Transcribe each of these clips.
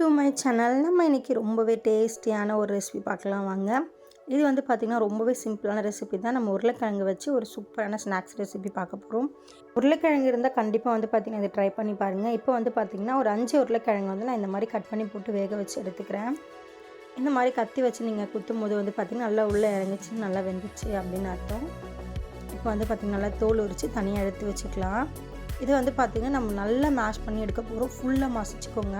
To my channel. நம்ம இன்றைக்கி ரொம்பவே டேஸ்டியான ஒரு ரெசிபி பார்க்கலாம் வாங்க. இது வந்து பார்த்திங்கன்னா ரொம்பவே சிம்பிளான ரெசிபி தான். நம்ம உருளைக்கிழங்கு வச்சு ஒரு சூப்பரான ஸ்நாக்ஸ் ரெசிபி பார்க்க போகிறோம். உருளைக்கிழங்கு இருந்தால் கண்டிப்பாக வந்து பார்த்திங்கன்னா இதை ட்ரை பண்ணி பாருங்கள். இப்போ வந்து பார்த்திங்கன்னா ஒரு 5 உருளைக்கிழங்கு வந்து நான் இந்த மாதிரி கட் பண்ணி போட்டு வேக வச்சு எடுத்துக்கிறேன். இந்த மாதிரி கத்தி வச்சு நீங்கள் குத்தும் போது வந்து பார்த்திங்கன்னா நல்லா உள்ளே இறங்கிச்சு, நல்லா வெந்துச்சு அப்படின்னு அர்த்தம். இப்போ வந்து பார்த்திங்கன்னா நல்லா தோல் உரித்து தனியாக எடுத்து வச்சுக்கலாம். இது வந்து பார்த்திங்கன்னா நம்ம நல்லா மேஷ் பண்ணி எடுக்க போகிறோம். ஃபுல்லாக மசிச்சுக்கோங்க.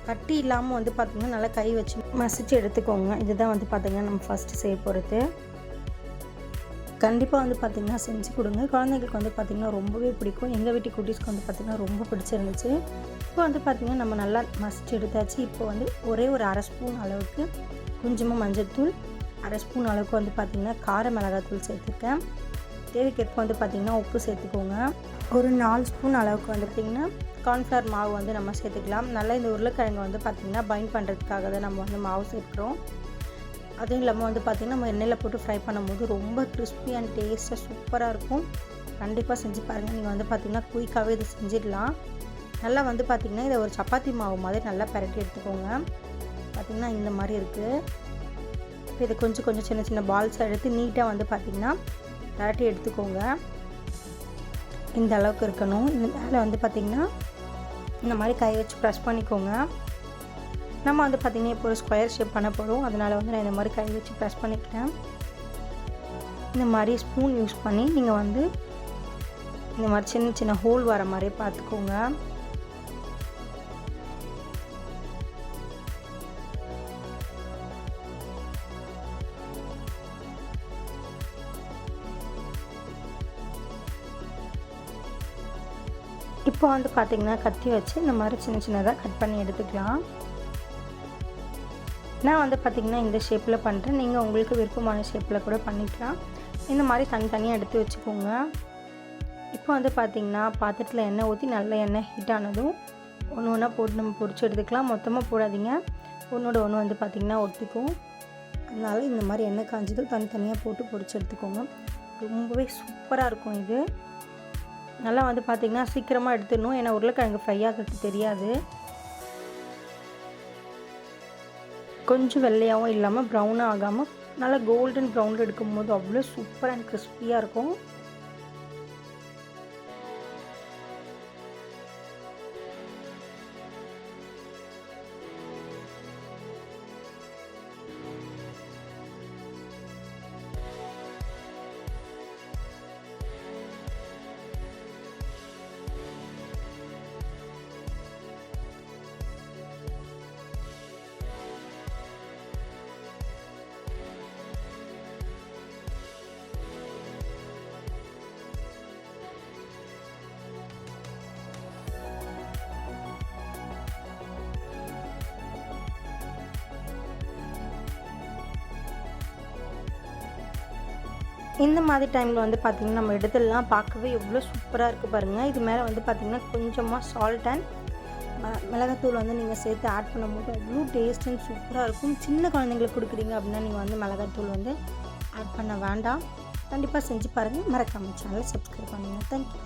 கட்டி இல்லாமல் வந்து பார்த்திங்கன்னா நல்லா கை வச்சு மசிச்சு எடுத்துக்கோங்க. இதுதான் வந்து பார்த்திங்கன்னா நம்ம ஃபஸ்ட்டு செய்ய போகிறது. கண்டிப்பாக வந்து பார்த்திங்கன்னா செஞ்சு கொடுங்க. குழந்தைங்களுக்கு வந்து பார்த்திங்கன்னா ரொம்பவே பிடிக்கும். எங்கள் வீட்டு குட்டீஸ்க்கு வந்து பார்த்திங்கன்னா ரொம்ப பிடிச்சிருந்துச்சு. இப்போ வந்து பார்த்திங்கன்னா நம்ம நல்லா மசிச்சு எடுத்தாச்சு. இப்போ வந்து ஒரே ஒரு அரை ஸ்பூன் அளவுக்கு கொஞ்சமாக மஞ்சள்தூள், அரை ஸ்பூன் அளவுக்கு வந்து பார்த்திங்கன்னா கார மிளகாத்தூள் சேர்த்துருக்கேன். தேவைக்கேற்ப வந்து பார்த்திங்கன்னா உப்பு சேர்த்துக்கோங்க. ஒரு 4 ஸ்பூன் அளவுக்கு வந்து பார்த்திங்கன்னா கார்ன்ஃப்ளவர் மாவு வந்து நம்ம சேர்த்துக்கலாம். நல்லா இந்த உருளைக்கிழங்கு வந்து பார்த்திங்கன்னா பைண்ட் பண்ணுறதுக்காக தான் நம்ம வந்து மாவு சேர்க்குறோம். அதுவும் இல்லாமல் வந்து பார்த்திங்கன்னா நம்ம எண்ணெயில் போட்டு ஃப்ரை பண்ணும்போது ரொம்ப கிறிஸ்பி அண்ட் டேஸ்ட்டாக சூப்பராக இருக்கும். கண்டிப்பாக செஞ்சு பாருங்கள். நீங்கள் வந்து பார்த்திங்கன்னா குயிக்காகவே இதை செஞ்சிடலாம். நல்லா வந்து பார்த்திங்கன்னா இதை ஒரு சப்பாத்தி மாவு மாதிரி நல்லா பரட்டி எடுத்துக்கோங்க. பார்த்திங்கன்னா இந்த மாதிரி இருக்குது. இப்போ இதை கொஞ்சம் கொஞ்சம் சின்ன சின்ன பால்ஸாக எடுத்து நீட்டாக வந்து பார்த்திங்கன்னா பரட்டி எடுத்துக்கோங்க. இந்த அளவுக்கு இருக்கணும். இந்த மேலே வந்து பார்த்திங்கன்னா இந்த மாதிரி கை வச்சு ப்ரெஸ் பண்ணிக்கோங்க. நம்ம வந்து பார்த்திங்கன்னா இப்போ ஒரு ஸ்கொயர் ஷேப் பண்ண போகிறோம். அதனால் வந்து நான் இந்த மாதிரி கை வச்சு ப்ரெஸ் பண்ணிக்கிறேன். இந்த மாதிரி ஸ்பூன் யூஸ் பண்ணி நீங்கள் வந்து இந்த மாதிரி சின்ன சின்ன ஹோல் வர மாதிரி பார்த்துக்கோங்க. இப்போ வந்து பார்த்திங்கன்னா கத்தி வச்சு இந்த மாதிரி சின்ன சின்னதாக கட் பண்ணி எடுத்துக்கலாம். நான் வந்து பார்த்திங்கன்னா இந்த ஷேப்பில் பண்ணுறேன். நீங்கள் உங்களுக்கு விருப்பமான ஷேப்பில் கூட பண்ணிக்கலாம். இந்த மாதிரி தனித்தனியாக எடுத்து வச்சுக்கோங்க. இப்போ வந்து பார்த்திங்கன்னா பாத்திரத்தில் எண்ணெய் ஊற்றி நல்ல எண்ணெய் ஹீட் ஆனதும் ஒன்று ஒன்றா போட்டு நம்ம பொரிச்சு எடுத்துக்கலாம். மொத்தமாக போடாதீங்க, ஒன்றோட ஒன்று வந்து பார்த்திங்கன்னா ஒட்டிக்கும். அதனால் இந்த மாதிரி எண்ணெய் காய்ஞ்சதும் தனித்தனியாக போட்டு பொரிச்சு எடுத்துக்கோங்க. ரொம்பவே சூப்பராக இருக்கும் இது. நல்லா வந்து பார்த்திங்கன்னா சீக்கிரமாக எடுத்துடணும். ஏன்னா உருளைக்கிழங்கு ஃப்ரை ஆகிறது தெரியாது. கொஞ்சம் வெள்ளையாகவும் இல்லாமல் ப்ரௌனாக ஆகாமல் நல்லா கோல்டன் ப்ரௌனில் எடுக்கும்போது அவ்வளோ சூப்பர் அண்ட் கிறிஸ்பியாக இருக்கும். இந்த மாதிரி டைமில் வந்து பார்த்திங்கன்னா நம்ம எடுத்துடலாம். பார்க்கவே எவ்வளோ சூப்பராக இருக்குது பாருங்கள். இது மேலே வந்து பார்த்திங்கன்னா கொஞ்சமாக சால்ட் அண்ட் மிளகாத்தூள் வந்து நீங்கள் சேர்த்து ஆட் பண்ணும்போது அவ்வளோ டேஸ்ட் அண்ட் சூப்பராக இருக்கும். சின்ன குழந்தைங்களுக்கு கொடுக்குறீங்க அப்படின்னா நீங்கள் வந்து மிளகாத்தூள் வந்து ஆட் பண்ண வேண்டாம். கண்டிப்பாக செஞ்சு பாருங்கள். மறக்காமல் சேனலை சப்ஸ்கிரைப் பண்ணுங்கள். தேங்க்யூ.